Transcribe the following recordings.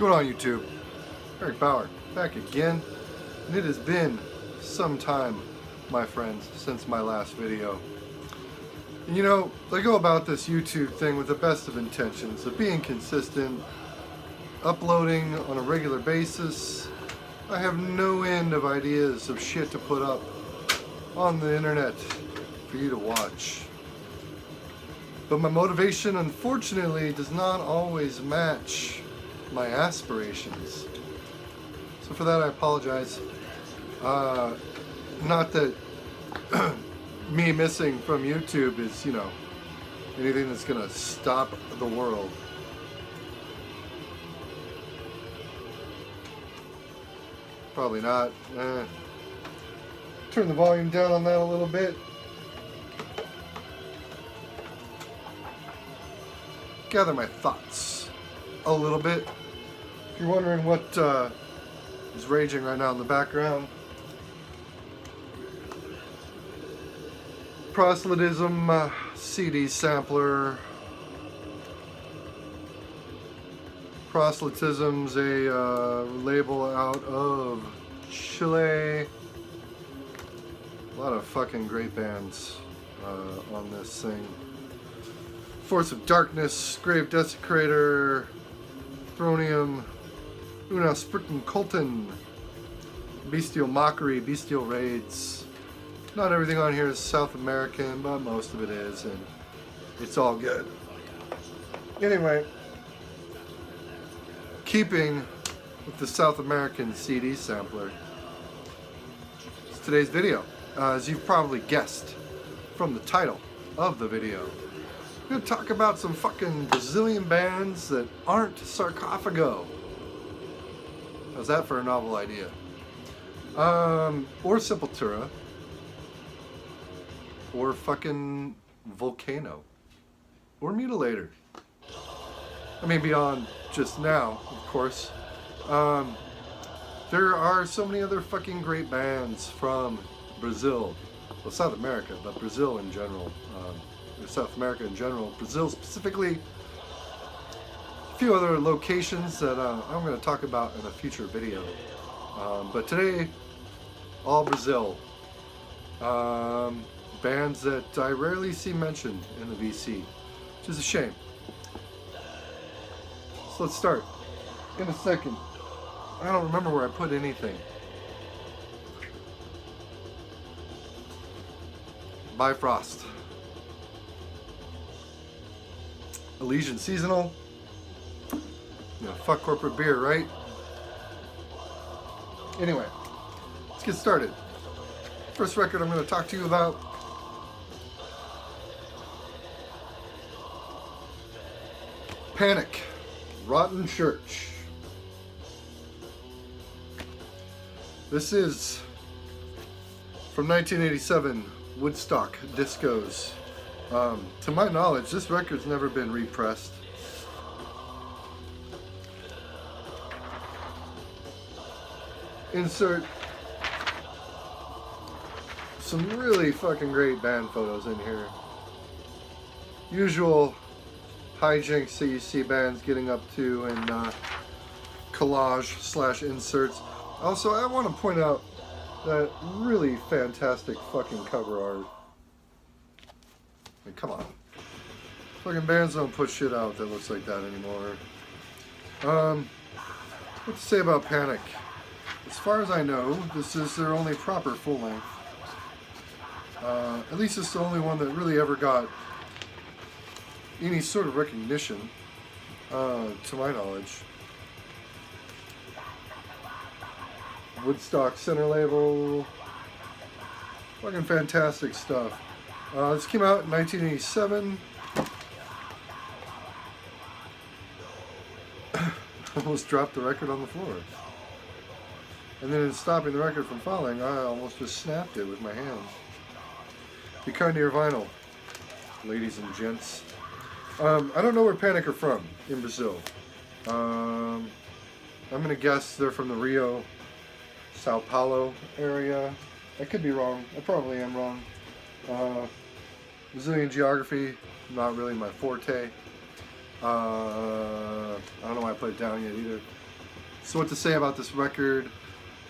going on, YouTube? Eric Bauer, back again. And it has been some time, my friends, since my last video. And you know, I go about this YouTube thing with the best of intentions of being consistent, uploading on a regular basis. I have no end of ideas of shit to put up on the internet for you to watch. But my motivation, unfortunately, does not always match my aspirations. So for that, I apologize. Not that me missing from YouTube is, you know, anything that's gonna stop the world. Probably not. Turn the volume down on that a little bit. Gather my thoughts a little bit. If you're wondering what is raging right now in the background, proselytism CD sampler. Proselytism's a label out of Chile. A lot of fucking great bands on this thing. Force of Darkness, Grave Desecrator, Thronium, Una Spritten Colton, Bestial Mockery, Bestial Raids. Not everything on here is South American, but most of it is, and it's all good. Anyway, keeping with the South American CD sampler, it's today's video. As you've probably guessed from the title of the video, I'm going to talk about some fucking Brazilian bands that aren't Sarcofago. How's that for a novel idea? Or Sepultura. Or fucking Volcano. Or Mutilator. I mean, beyond just now, of course. There are so many other fucking great bands from Brazil. Well, South America, but Brazil in general. South America in general. Brazil specifically. A few other locations that I'm going to talk about in a future video. But today, all Brazil. Bands that I rarely see mentioned in the VC, which is a shame. So let's start in a second. I don't remember where I put anything. Bifrost. Elysian Seasonal. You know, fuck corporate beer, right? Anyway, let's get started. First record I'm going to talk to you about. Panic, Rotten Church. This is from 1987, Woodstock Discos. To my knowledge, this record's never been repressed. Insert some really fucking great band photos in here. Usual hijinks that you see bands getting up to in collage / inserts. Also, I want to point out that really fantastic fucking cover art. I mean, come on. Fucking bands don't put shit out that looks like that anymore. What to say about Panic? As far as I know, this is their only proper full length. At least it's the only one that really ever got any sort of recognition, to my knowledge. Woodstock Center label. Fucking fantastic stuff. This came out in 1987. Almost dropped the record on the floor. And then in stopping the record from falling, I almost just snapped it with my hand. Be kind to your vinyl, ladies and gents. I don't know where Panic are from in Brazil. I'm going to guess they're from the Rio, Sao Paulo area. I could be wrong. I probably am wrong. Brazilian geography, not really my forte. I don't know why I put it down yet either. So what to say about this record,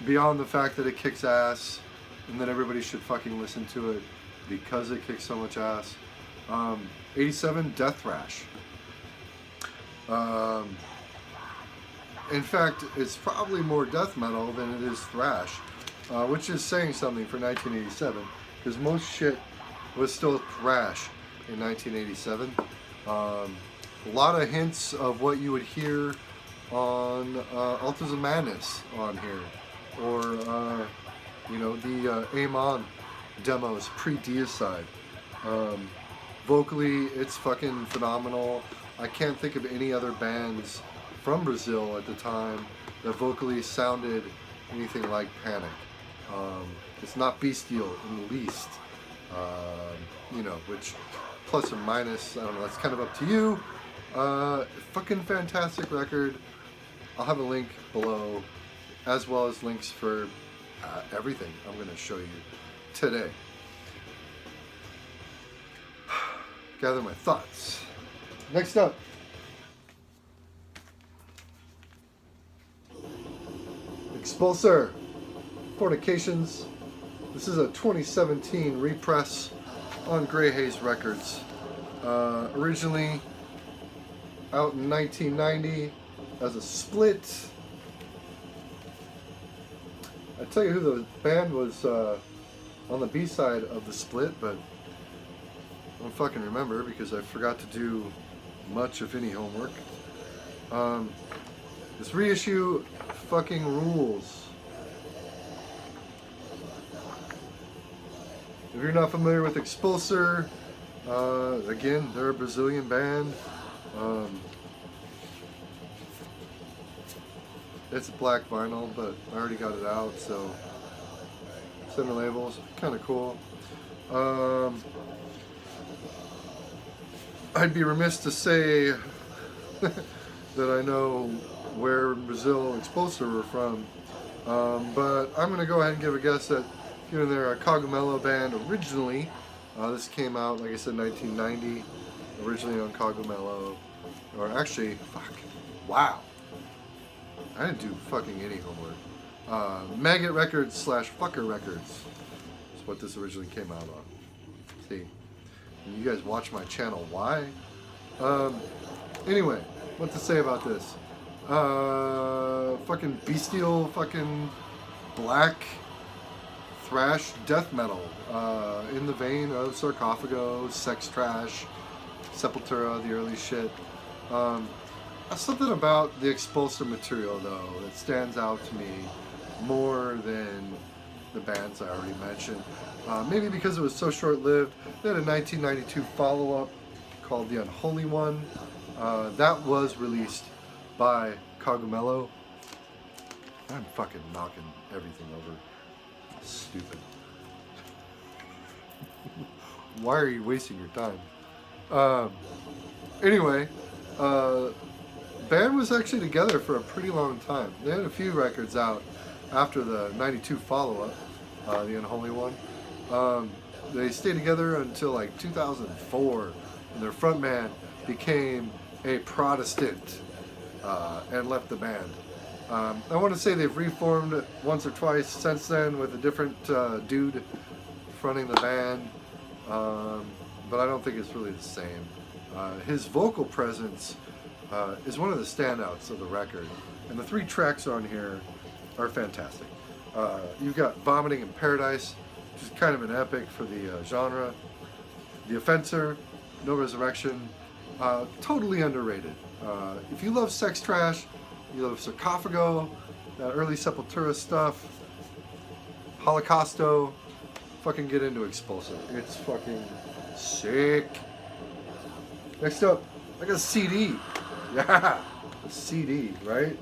beyond the fact that it kicks ass, and that everybody should fucking listen to it because it kicks so much ass. 87, Death Thrash. In fact, it's probably more death metal than it is thrash, which is saying something for 1987, because most shit was still thrash in 1987. A lot of hints of what you would hear on Altars of Madness on here, or you know, the Amon demos pre-Deicide. Vocally, it's fucking phenomenal. I can't think of any other bands from Brazil at the time that vocally sounded anything like Panic. It's not bestial in the least, you know, which plus or minus, I don't know, that's kind of up to you. Fucking fantastic record. I'll have a link below, as well as links for everything I'm going to show you today. Gather my thoughts. Next up, Expulse ER, Fornications. This is a 2017 repress on Grey Haze Records. Originally out in 1990 as a split. I tell you who the band was on the B-side of the split, but I don't fucking remember because I forgot to do much of any homework. This reissue fucking rules. If you're not familiar with Expulse ER, again, they're a Brazilian band. It's a black vinyl, but I already got it out, so center labels, kind of cool. I'd be remiss to say that I know where in Brazil Expulse ER were from, but I'm going to go ahead and give a guess that they're a Cogumelo band originally. This came out, like I said, 1990, originally on Cogumelo, or actually, fuck, wow, I didn't do fucking any homework. Maggot Records / Fucker Records is what this originally came out on. See, you guys watch my channel, why? Anyway, what to say about this? Fucking bestial, fucking black thrash death metal, in the vein of Sarcofago, Sex Trash, Sepultura, the early shit. Something about the Expulse ER material, though, that stands out to me more than the bands I already mentioned. Maybe because it was so short-lived. They had a 1992 follow-up called The Unholy One. That was released by Cogumelo. I'm fucking knocking everything over. Stupid. Why are you wasting your time? Anyway, band was actually together for a pretty long time. They had a few records out after the 92 follow-up, The Unholy One. They stayed together until like 2004, and their frontman became a Protestant and left the band. I want to say they've reformed once or twice since then with a different dude fronting the band, but I don't think it's really the same. His vocal presence is one of the standouts of the record, and the 3 tracks on here are fantastic. You've got Vomiting in Paradise, which is kind of an epic for the genre. The Offensor, No Resurrection, totally underrated. If you love Sex Trash, you love Sarcofago, that early Sepultura stuff, Holocausto, fucking get into Expulse ER. It's fucking sick. Next up, I got a CD. Yeah, a CD, right?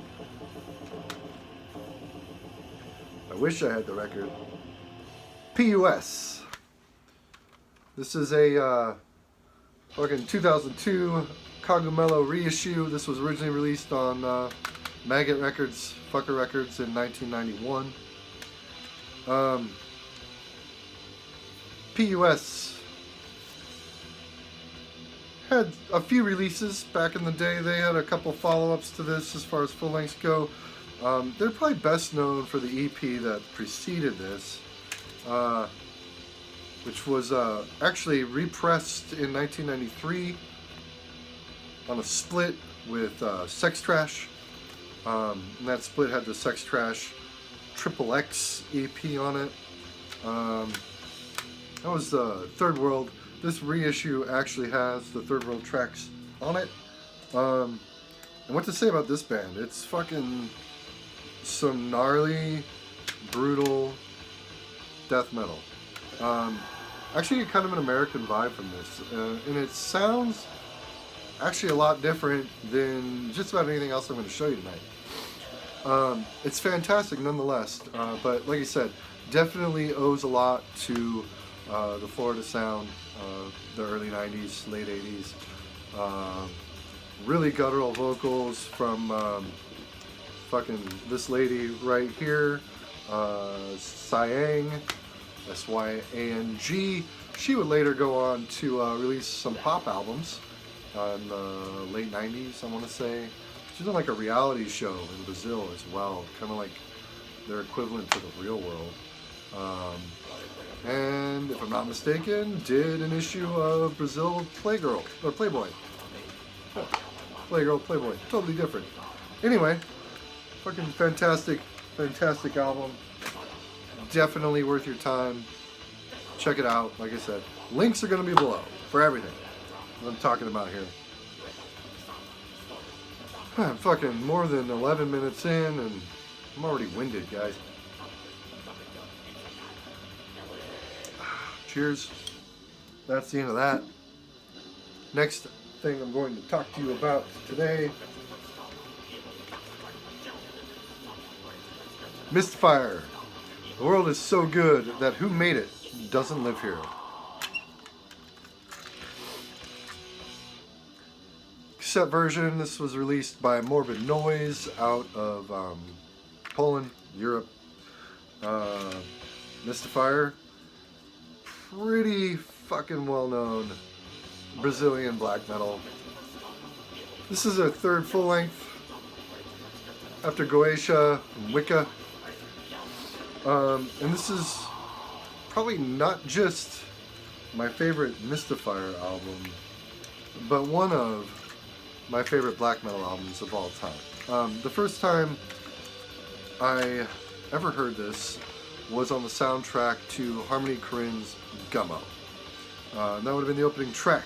I wish I had the record. PUS. This is a fucking 2002 Cogumelo reissue. This was originally released on Maggot Records, Fucker Records in 1991. PUS had a few releases back in the day. They had a couple follow-ups to this as far as full lengths go. They're probably best known for the EP that preceded this, which was actually repressed in 1993 on a split with Sex Trash. And that split had the Sex Trash Triple X EP on it. That was Third World. This reissue actually has the Third World tracks on it. And what to say about this band? It's fucking some gnarly, brutal death metal. Actually, kind of an American vibe from this. And it sounds actually a lot different than just about anything else I'm going to show you tonight. It's fantastic nonetheless, but like I said, definitely owes a lot to the Florida sound, the early 90s, late 80s. Really guttural vocals from fucking this lady right here, Syang, S-Y-A-N-G. She would later go on to release some pop albums in the late 90s, I want to say. She's done like a reality show in Brazil as well, kind of like their equivalent to the Real World. And if I'm not mistaken, did an issue of Brazil Playgirl, or Playboy. Yeah. Playgirl, Playboy, totally different. Anyway, fucking fantastic, fantastic album. Definitely worth your time. Check it out. Like I said, links are going to be below for everything I'm talking about here. I'm fucking more than 11 minutes in and I'm already winded, guys. Cheers. That's the end of that. Next thing I'm going to talk to you about today. Mystifier. The world is so good that who made it doesn't live here. Cassette version. This was released by Morbid Noise out of Poland, Europe. Mystifier. Pretty fucking well-known Brazilian black metal. This is their third full-length after Goetia and Wicca. And this is probably not just my favorite Mystifier album, but one of my favorite black metal albums of all time. The first time I ever heard this was on the soundtrack to Harmony Korine's Gummo. That would have been the opening track,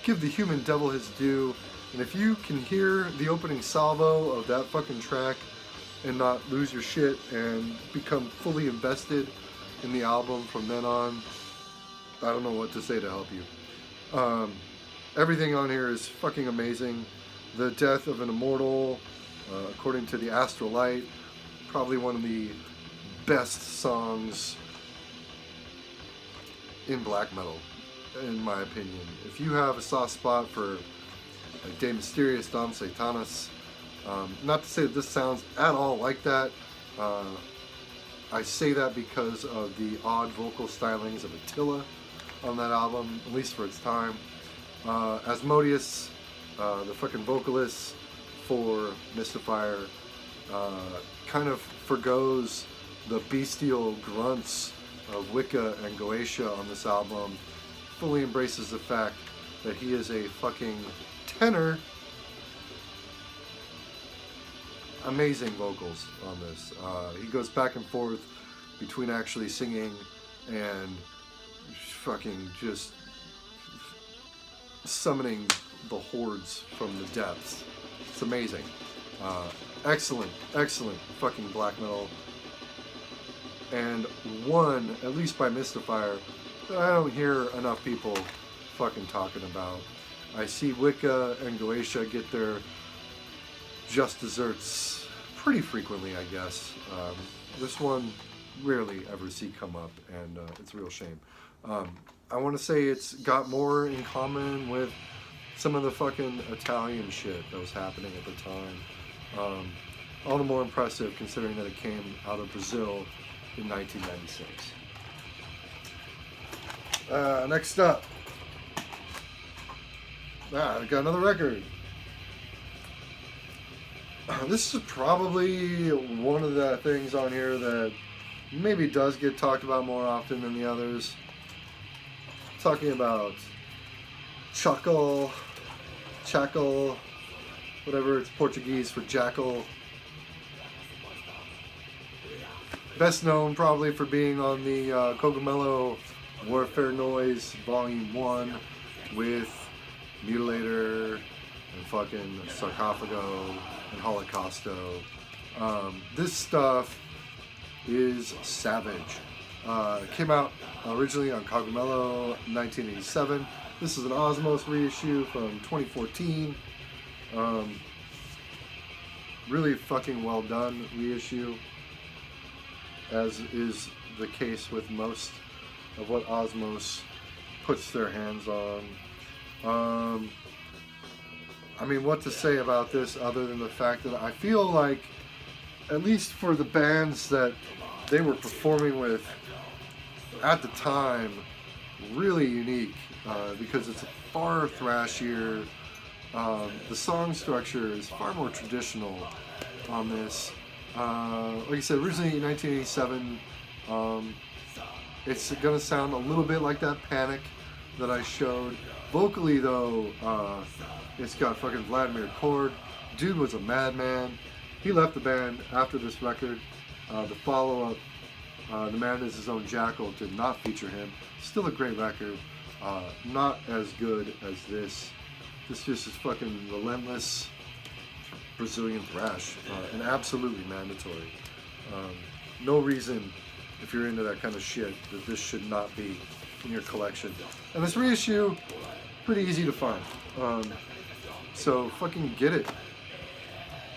Give the Human Devil His Due. And if you can hear the opening salvo of that fucking track and not lose your shit and become fully invested in the album from then on, I don't know what to say to help you. Everything on here is fucking amazing. The Death of an Immortal, according to the Astral Light, probably one of the best songs in black metal, in my opinion. If you have a soft spot for like De Mysterious, Dom Satanas, not to say that this sounds at all like that. I say that because of the odd vocal stylings of Attila on that album, at least for its time. Asmodeus, the fucking vocalist for Mystifier, kind of forgoes the bestial grunts of Wicca and Goetia on this album, fully embraces the fact that he is a fucking tenor. Amazing vocals on this. He goes back and forth between actually singing and fucking just summoning the hordes from the depths. It's amazing. Excellent, excellent fucking black metal. And one, at least by Mystifier, that I don't hear enough people fucking talking about. I see Wicca and Goetia get their just desserts pretty frequently, I guess. This one rarely ever see come up, and it's a real shame. I want to say it's got more in common with some of the fucking Italian shit that was happening at the time. All the more impressive considering that it came out of Brazil in 1996. Next up, I got another record. This is probably one of the things on here that maybe does get talked about more often than the others. Talking about Jackal, whatever it's Portuguese for jackal. Best known probably for being on the Cogumelo Warfare Noise Volume 1 with Mutilator and fucking Sarcofago and Holocausto. This stuff is savage. It came out originally on Cogumelo 1987. This is an Osmos reissue from 2014. Really fucking well done reissue, as is the case with most of what Osmos puts their hands on. I mean, what to say about this other than the fact that I feel like, at least for the bands that they were performing with at the time, really unique, because it's far thrashier. The song structure is far more traditional on this. Like I said, originally in 1987, it's gonna sound a little bit like that Panic that I showed. Vocally though, it's got fucking Vladimir Cord. Dude was a madman. He left the band after this record. The follow-up, The Man Is His Own Jackal, did not feature him. Still a great record. Not as good as this. This just is fucking relentless Brazilian thrash, and absolutely mandatory. No reason, if you're into that kind of shit, that this should not be in your collection. And this reissue, pretty easy to find. So fucking get it.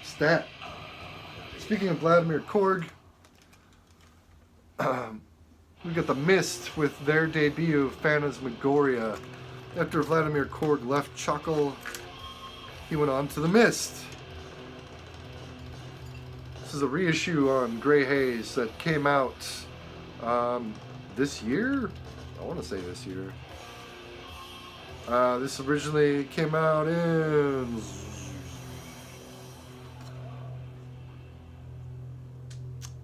Stat. Speaking of Vladimir Korg, we got the Mist with their debut, Phantasmagoria. After Vladimir Korg left Jackal, he went on to the Mist. This is a reissue on Grey Haze that came out this year? I want to say this year. This originally came out in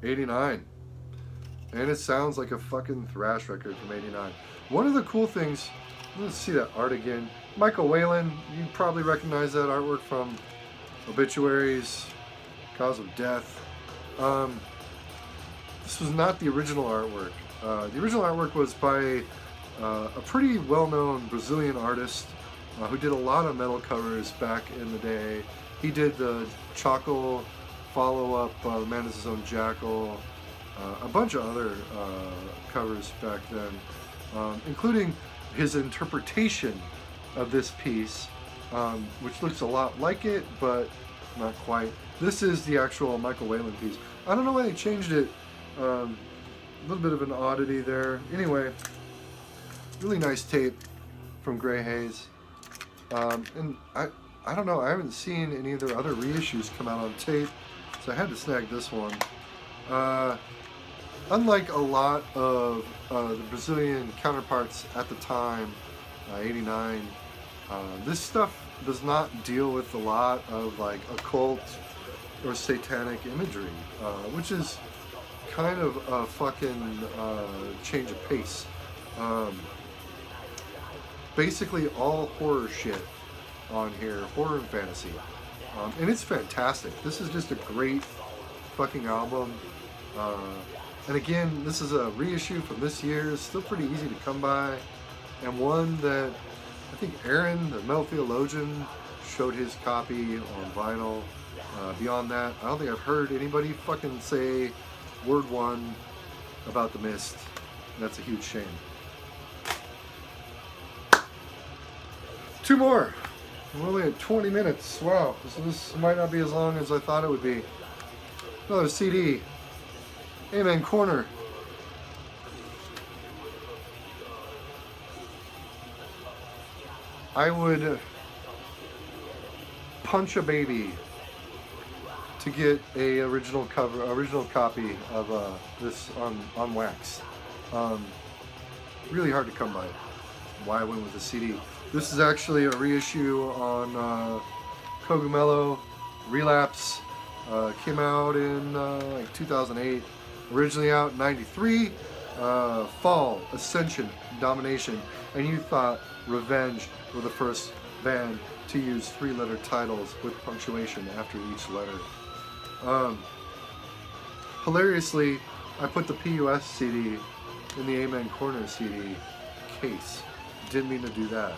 '89, and it sounds like a fucking thrash record from '89. One of the cool things, let's see that art again. Michael Whalen, you probably recognize that artwork from Obituaries, Cause of Death. This was not the original artwork. The original artwork was by a pretty well-known Brazilian artist who did a lot of metal covers back in the day. He did the Jackal follow-up, The Man Is His Own Jackal, a bunch of other covers back then, including his interpretation of this piece, which looks a lot like it, but not quite. This is the actual Michael Whalen piece. I don't know why they changed it. A little bit of an oddity there. Anyway, really nice tape from Grey Haze. And I don't know, I haven't seen any of their other reissues come out on tape, so I had to snag this one. Unlike a lot of the Brazilian counterparts at the time, '89, this stuff does not deal with a lot of like occult or satanic imagery, which is kind of a fucking change of pace. Basically all horror shit on here, horror and fantasy, and it's fantastic. This is just a great fucking album. And again, this is a reissue from this year. It's still pretty easy to come by, and one that I think Aaron, the Metal Theologian, showed his copy on vinyl. Beyond that, I don't think I've heard anybody fucking say word one about the Mist. That's a huge shame. Two more. We're only at 20 minutes. Wow. So this might not be as long as I thought it would be. Another CD. Amen Corner. I would punch a baby to get a original copy of this on wax. Really hard to come by. Why I went with the CD. This is actually a reissue on Cogumelo, Relapse, Came out in like 2008. Originally out in 93. Fall, Ascension, Domination. And you thought Revenge were the first band to use 3-letter titles with punctuation after each letter. Hilariously, I put the PUS CD in the Amen Corner CD case. Didn't mean to do that.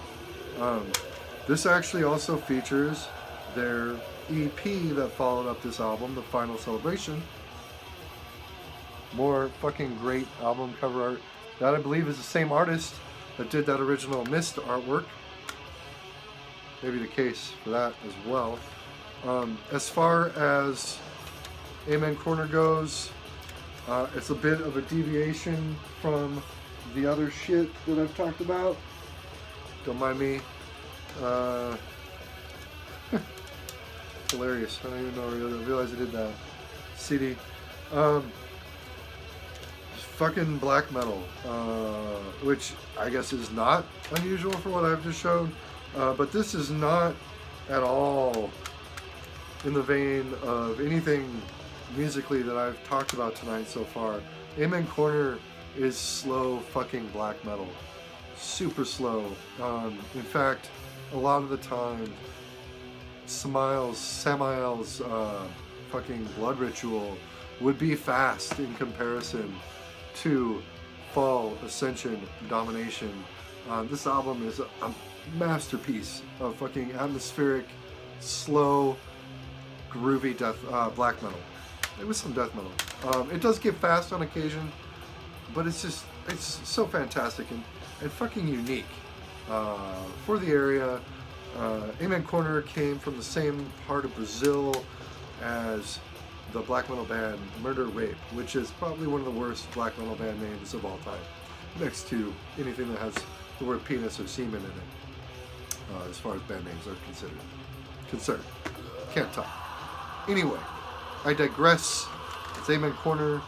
This actually also features their EP that followed up this album, The Final Celebration. More fucking great album cover art. That I believe is the same artist that did that original Mist artwork. Maybe the case for that as well. As far as Amen Corner goes, it's a bit of a deviation from the other shit that I've talked about. Don't mind me. Hilarious. I don't even know. I realized I did that. CD. Fucking black metal. Which I guess is not unusual for what I've just shown. But this is not at all in the vein of anything musically that I've talked about tonight so far. Amen Corner is slow fucking black metal. Super slow. In fact, a lot of the time, Samael's fucking Blood Ritual would be fast in comparison to Fall, Ascension, Domination. This album is a masterpiece of fucking atmospheric, slow, groovy black metal. It was some death metal. It does get fast on occasion, but it's so fantastic and fucking unique for the area. Amen Corner came from the same part of Brazil as the black metal band Murder Rape, which is probably one of the worst black metal band names of all time, next to anything that has the word penis or semen in it, as far as band names are concerned. Can't talk. Anyway, I digress. It's Amen Corner.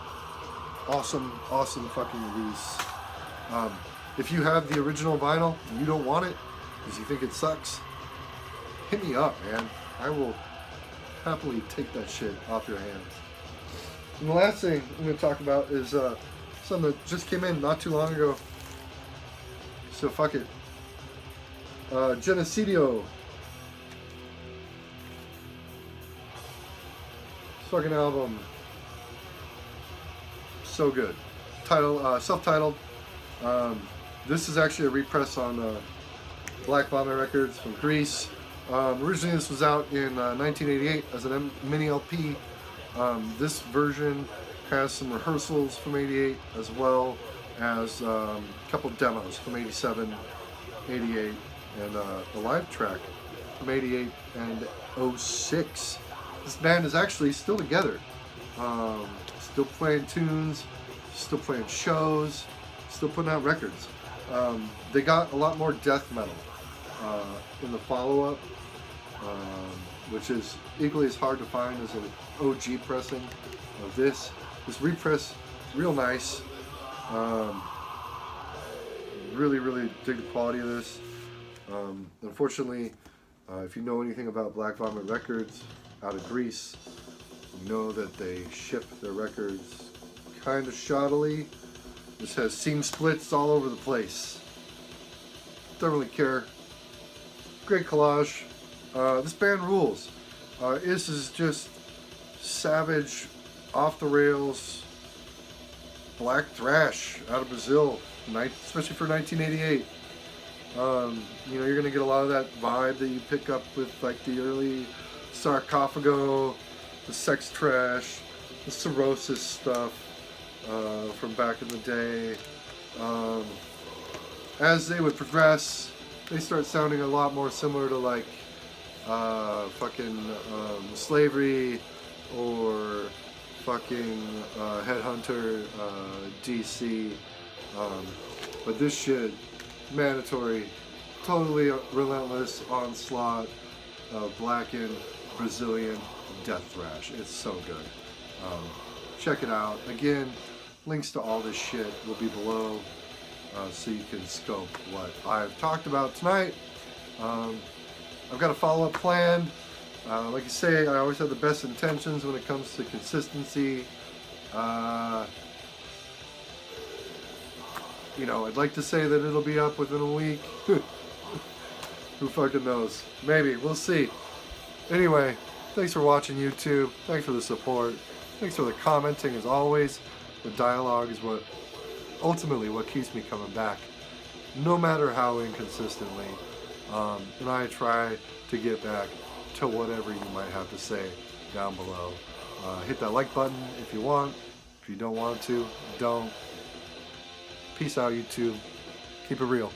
Awesome fucking release. If you have the original vinyl and you don't want it because you think it sucks, hit me up, man. I will happily take that shit off your hands. And the last thing I'm going to talk about is something that just came in not too long ago. So fuck it. Genesee. Fucking album. So good. Self-titled. This is actually a repress on Black Vomit Records from Greece. Originally this was out in 1988 as a mini LP. This version has some rehearsals from 88 as well as a couple demos from 87, 88, and a live track from 88 and 06. This band is actually still together. Still playing tunes, still playing shows, still putting out records. They got a lot more death metal in the follow-up, which is equally as hard to find as an OG pressing of this. This repress, real nice. Really dig the quality of this. Unfortunately, if you know anything about Black Vomit Records out of Greece, you know that they ship their records kind of shoddily. This has seam splits all over the place. Don't really care. Great collage. This band rules. This is just savage, off the rails, black thrash out of Brazil, especially for 1988. You know, you're gonna get a lot of that vibe that you pick up with like the early Sarcofago, the sex trash, the cirrhosis stuff from back in the day. As they would progress, they start sounding a lot more similar to like fucking Slavery or fucking Headhunter, DC. But this shit, mandatory, totally relentless onslaught of blackened Brazilian death thrash. It's so good. Check it out. Again, links to all this shit will be below, so you can scope what I've talked about tonight. I've got a follow-up planned. Like you say, I always have the best intentions when it comes to consistency. You know, I'd like to say that it'll be up within a week. Who fucking knows? Maybe. We'll see. Anyway, thanks for watching YouTube. Thanks for the support. Thanks for the commenting as always. The dialogue is what ultimately what keeps me coming back, no matter how inconsistently. And I try to get back to whatever you might have to say down below. Hit that like button if you want. If you don't want to, don't. Peace out, YouTube. Keep it real.